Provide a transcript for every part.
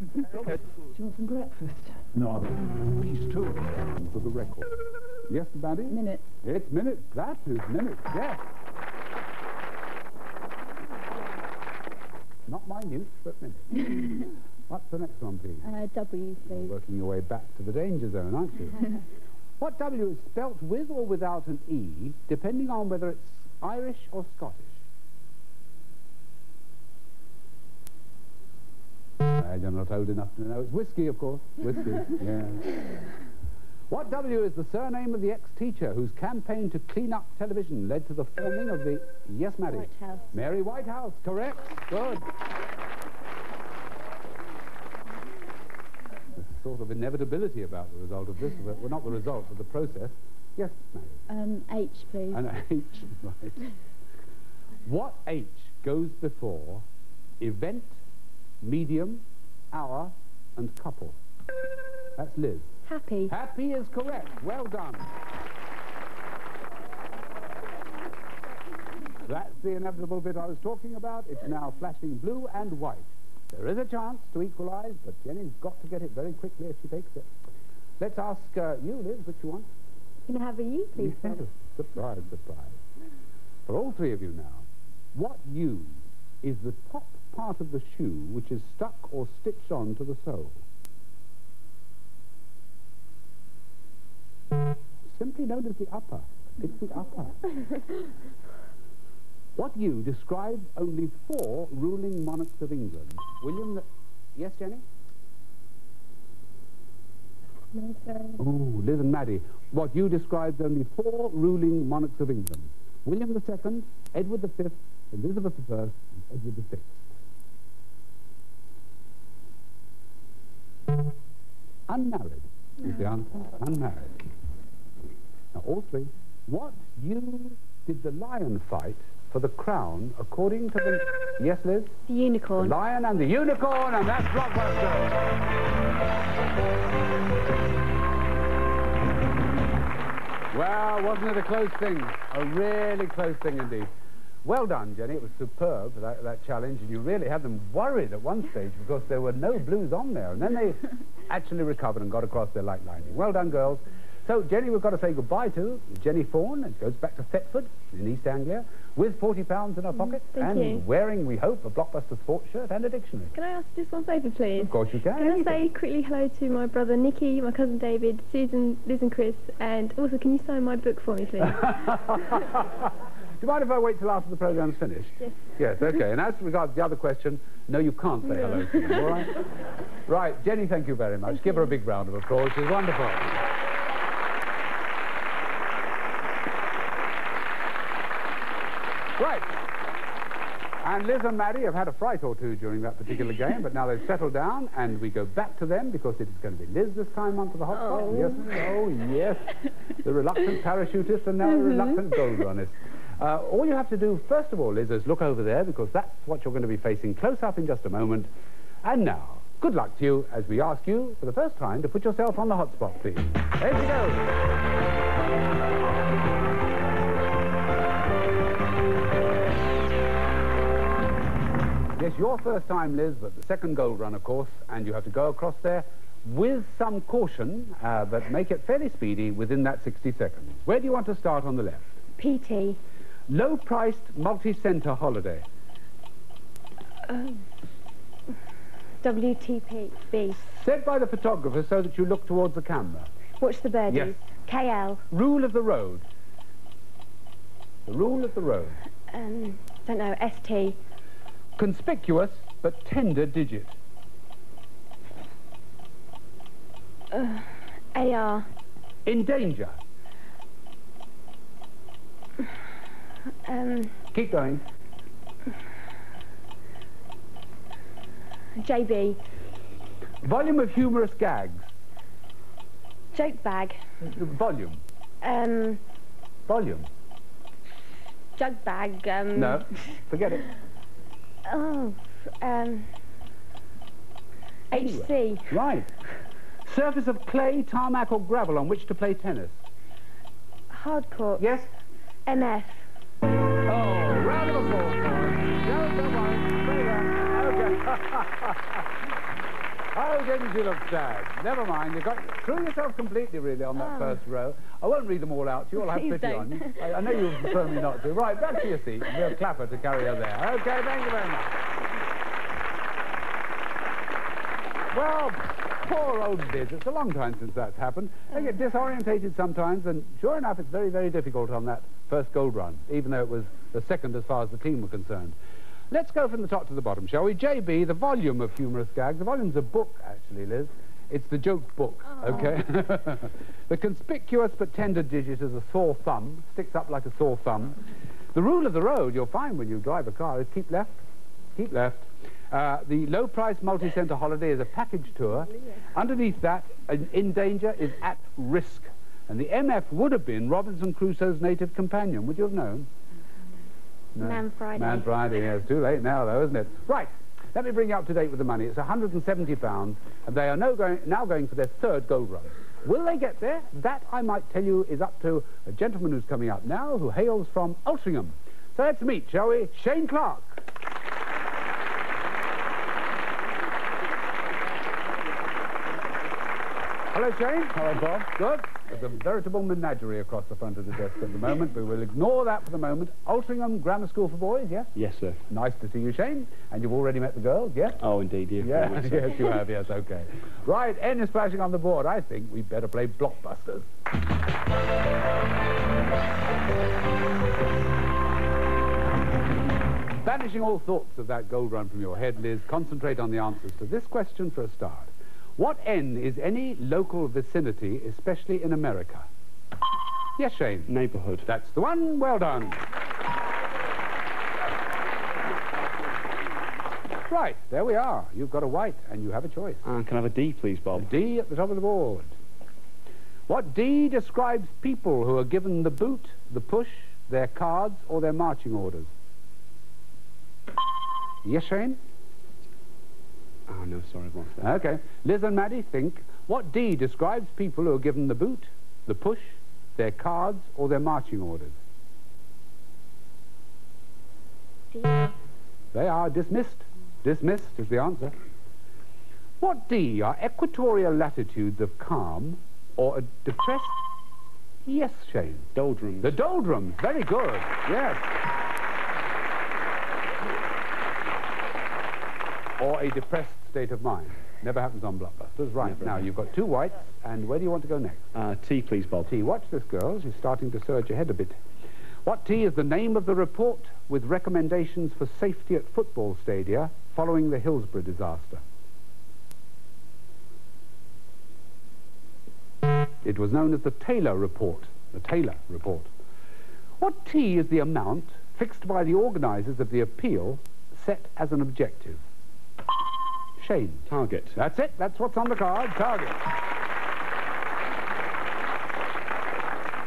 Okay. Do you want some breakfast? No, please too. For the record. Yes, Maddie? Minutes. It's minutes. That is minutes, yes. Not minute, but minutes. What's the next one, please? W, please. Working your way back to the danger zone, aren't you? What W is spelt with or without an E, depending on whether it's Irish or Scottish? You're not old enough to know. It's whiskey, of course. Whiskey, yeah. What W is the surname of the ex-teacher whose campaign to clean up television led to the forming of the... Yes, Maddie? Whitehouse. Mary Whitehouse, correct. Good. There's a sort of inevitability about the result of this. Well, not the result, but the process. Yes, Maddie? H, please. An H, right. What H goes before event, medium, hour, and couple? That's Liz. Happy. Happy is correct. Well done. That's the inevitable bit I was talking about. It's now flashing blue and white. There is a chance to equalise, but Jenny's got to get it very quickly if she takes it. Let's ask you, Liz, which you want? Can I have a U, please? Yes. Surprise, surprise. For all three of you now, what U is the top part of the shoe which is stuck or stitched on to the sole? Simply known as the upper. It's the upper. What U describes only 4 ruling monarchs of England? William the... Yes, Jenny? No, sorry. Oh, Liz and Maddie. What U describes only 4 ruling monarchs of England? William II, Edward V, Elizabeth I, and Edward VI. Unmarried is the answer. Unmarried. Now, all three. What U did the lion fight for the crown according to the... Yes, Liz? The unicorn. The lion and the unicorn, and that's Blockbusters. Well, wasn't it a close thing? A really close thing indeed. Well done, Jenny. It was superb, that challenge, and you really had them worried at one stage because there were no blues on there, and then they actually recovered and got across their light lining. Well done, girls. So, Jenny, we've got to say goodbye to Jenny Fawn, and goes back to Thetford in East Anglia with £40 in her pocket and wearing, we hope, a Blockbuster sports shirt and a dictionary. Can I ask just one favour, please? Of course you can. Can I say quickly hello to my brother Nicky, my cousin David, Susan, Liz and Chris, and also can you sign my book for me, please? Do you mind if I wait till after the programme's finished? Yes. Yes, OK. And as regards the other question, no, you can't say hello to them, all right? Right, Jenny, thank you very much. Give her a big round of applause. She's wonderful. Right. And Liz and Maddie have had a fright or two during that particular game, but now they've settled down, and we go back to them because it is going to be Liz this time onto the hot spot. Oh. Yes, oh, yes. The reluctant parachutist and now the reluctant gold runners. All you have to do, first of all, Liz, is look over there, because that's what you're going to be facing close up in just a moment. And now, good luck to you as we ask you, for the first time, to put yourself on the hot spot, please. There you go. Yes, your first time, Liz, but the second gold run, of course, and you have to go across there with some caution, but make it fairly speedy within that 60 seconds. Where do you want to start on the left? PT. Low-priced multi-centre holiday. WTP. Said by the photographer so that you look towards the camera. Watch the birdies. Yes. KL. Rule of the road. The rule of the road. Don't know. ST. Conspicuous but tender digit. AR. In danger. Keep going. JB. Volume of humorous gags. Joke bag. Volume. Volume. Jug bag. No, forget it. Oh. HC. Right. Surface of clay, tarmac or gravel on which to play tennis. Hardcourt. Yes? MF. Oh, round of applause for it. No, don't worry. Stay there. Okay. Oh, didn't you look sad? Never mind. You got threw yourself completely, really, on that first row. I won't read them all out to you. I'll have Please pity on you. I know you prefer me not to. Right, back to your seat. We'll clap her to carry her there. Okay, thank you very much. Well, poor old Liz. It's a long time since that's happened. They get disorientated sometimes, and sure enough, it's very, very difficult on that first gold run, even though it was the second as far as the team were concerned. Let's go from the top to the bottom, shall we? JB, the volume of humorous gags. The volume's a book, actually, Liz. It's the joke book, okay? The conspicuous but tender digit is a sore thumb, sticks up like a sore thumb. The rule of the road, you'll find when you drive a car, is keep left, keep left. The low-price multi-centre holiday is a package tour. Underneath that, in danger is at risk. And the MF would have been Robinson Crusoe's native companion. Would you have known? No. Man Friday. Man Friday, yeah, it's too late now, though, isn't it? Right, let me bring you up to date with the money. It's £170, and they are now going for their third gold run. Will they get there? That, I might tell you, is up to a gentleman who's coming up now, who hails from Altrincham. So let's meet, shall we? Shane Clark. Hello, Shane. Hello, Bob. Good. There's a veritable menagerie across the front of the desk at the moment, but we'll ignore that for the moment. Altrincham Grammar School for Boys, yes? Yes, sir. Nice to see you, Shane. And you've already met the girls, yes? Oh, indeed, you. Yeah, yes, you have, yes, okay. Right, N is flashing on the board. I think we'd better play Blockbusters. Banishing all thoughts of that gold run from your head, Liz, concentrate on the answers to this question for a start. What N is any local vicinity, especially in America? Yes, Shane. Neighbourhood. That's the one. Well done. Right, there we are. You've got a white, and you have a choice. Can I have a D, please, A Bob? D at the top of the board. What D describes people who are given the boot, the push, their cards, or their marching orders? Yes, Shane? Oh, no, sorry, I've lost that. Okay. Liz and Maddie, think. What D describes people who are given the boot, the push, their cards, or their marching orders? D. They are dismissed. Dismissed is the answer. What D are equatorial latitudes of calm or a depressed... Yes, Shane. Doldrums. The doldrums. Very good. Yes. Or a depressed state of mind. Never happens on Blockbusters. Right, Never. now you've got two whites, and where do you want to go next? T, please, Bob. T. Watch this, girls. She's starting to surge ahead a bit. What T is the name of the report with recommendations for safety at football stadia following the Hillsborough disaster? It was known as the Taylor Report. The Taylor Report. What T is the amount fixed by the organisers of the appeal set as an objective? Shane. Target. That's it. That's what's on the card. Target.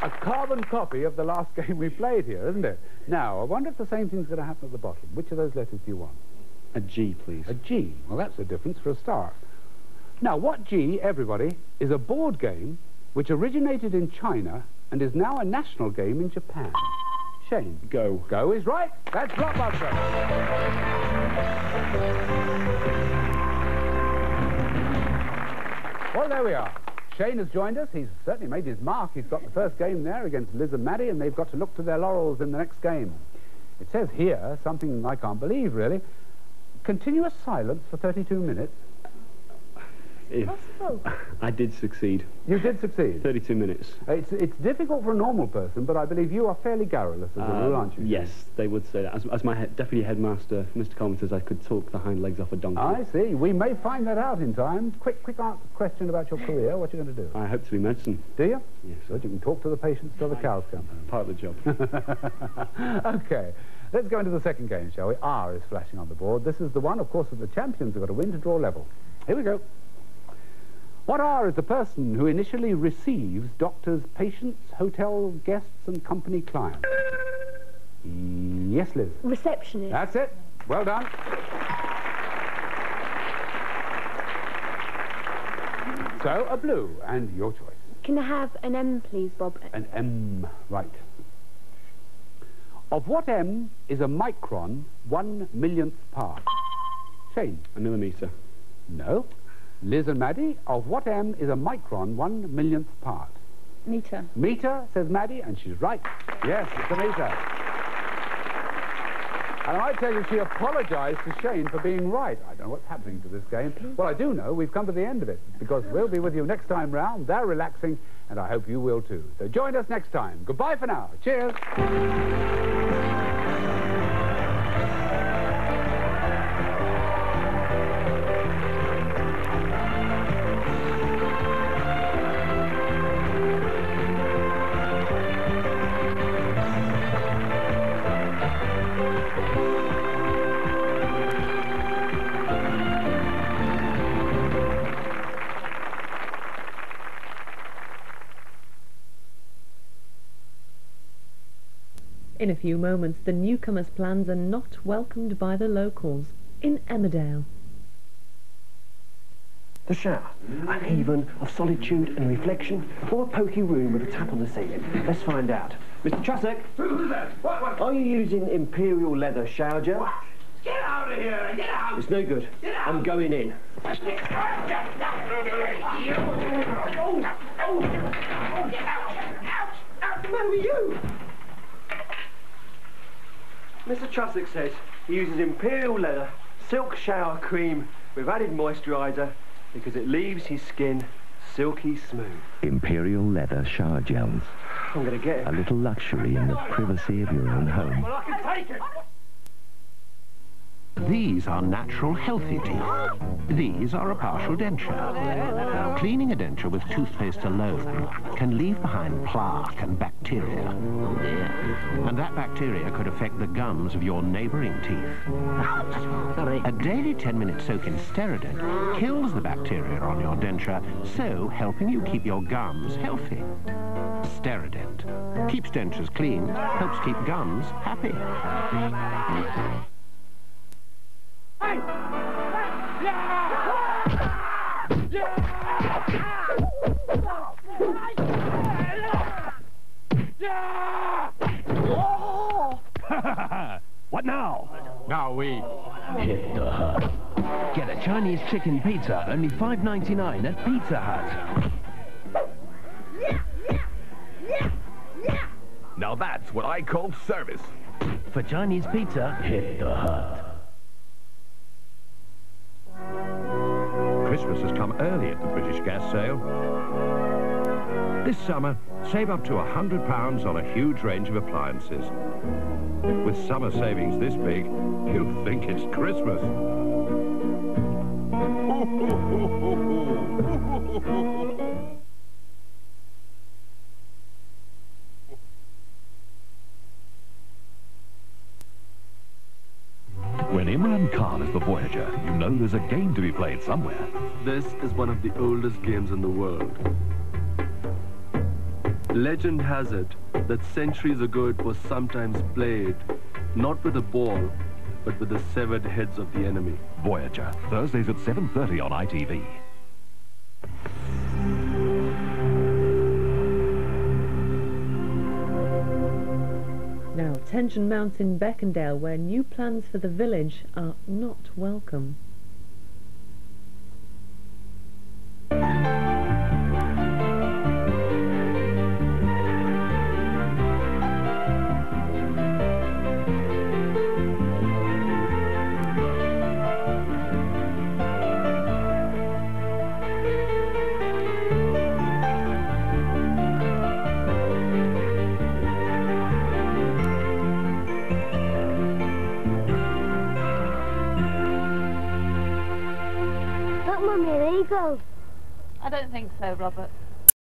A carbon copy of the last game we played here, isn't it? Now, I wonder if the same thing's going to happen at the bottom. Which of those letters do you want? A G, please. A G. Well, that's a difference for a start. Now, what G, everybody, is a board game which originated in China and is now a national game in Japan? Shane. Go. Go is right. That's Blockbuster. Well, there we are. Shane has joined us. He's certainly made his mark. He's got the first game there against Liz and Maddie, and they've got to look to their laurels in the next game. It says here, something I can't believe, really, continuous silence for 32 minutes. Possible. I did succeed. You did succeed. 32 minutes. It's difficult for a normal person, but I believe you are fairly garrulous as a rule, aren't you? Yes, they would say that. As my deputy headmaster, Mr. Coleman, says, I could talk the hind legs off a donkey. I see. We may find that out in time. Quick answer question about your career. What are you going to do? I hope to be medicine. Do you? Yes. Good. You can talk to the patients till the cows come home. Part of the job. Okay. Let's go into the second game, shall we? R is flashing on the board. This is the one, of course, that the champions have got to win to draw level. Here we go. What R is the person who initially receives doctors, patients, hotel guests, and company clients? Yes, Liz. Receptionist. That's it. Well done. So, a blue, and your choice. Can I have an M, please, Bob? An M, right. Of what M is a micron 1 millionth part? Shane. A millimetre. No. Liz and Maddie, of what M is a micron 1/1,000,000th part? Meter. Meter, says Maddie, and she's right. Yes, it's a meter. And I might tell you, she apologised to Shane for being right. I don't know what's happening to this game. Well, I do know we've come to the end of it, because we'll be with you next time round. They're relaxing, and I hope you will too. So join us next time. Goodbye for now. Cheers. In a few moments, the newcomers' plans are not welcomed by the locals in Emmerdale. The shower, a haven of solitude and reflection, or a poky room with a tap on the ceiling? Let's find out. Mr. Trussock, Who's that? What? are you using Imperial leather shower gel? What? Get out of here! Get out! It's no good. Get out. I'm going in. Get out! Out! Where were you? Mr. Trussock says he uses Imperial leather silk shower cream with added moisturiser because it leaves his skin silky smooth. Imperial leather shower gels. I'm going to get it. A little luxury in the privacy of your own home. Well, I can take it! These are natural, healthy teeth. These are a partial denture. Cleaning a denture with toothpaste alone can leave behind plaque and bacteria. And that bacteria could affect the gums of your neighbouring teeth. A daily 10-minute soak in Steradent kills the bacteria on your denture, so helping you keep your gums healthy. Steradent keeps dentures clean, helps keep gums happy. Hey! What now? Now we Hit the Hut. Get a Chinese chicken pizza, only $5.99 at Pizza Hut. Now that's what I call service. For Chinese pizza, hit the Hut. Christmas has come early at the British Gas sale. This summer, save up to £100 on a huge range of appliances. With summer savings this big, you'll think it's Christmas. When Imran Khan is the Voyager, you know there's a game to be played somewhere. This is one of the oldest games in the world. Legend has it that centuries ago it was sometimes played, not with a ball, but with the severed heads of the enemy. Voyager, Thursdays at 7:30 on ITV. Now, tension mounts in Beckendale, where new plans for the village are not welcome. Look, Mummy, there you go. I don't think so, Robert.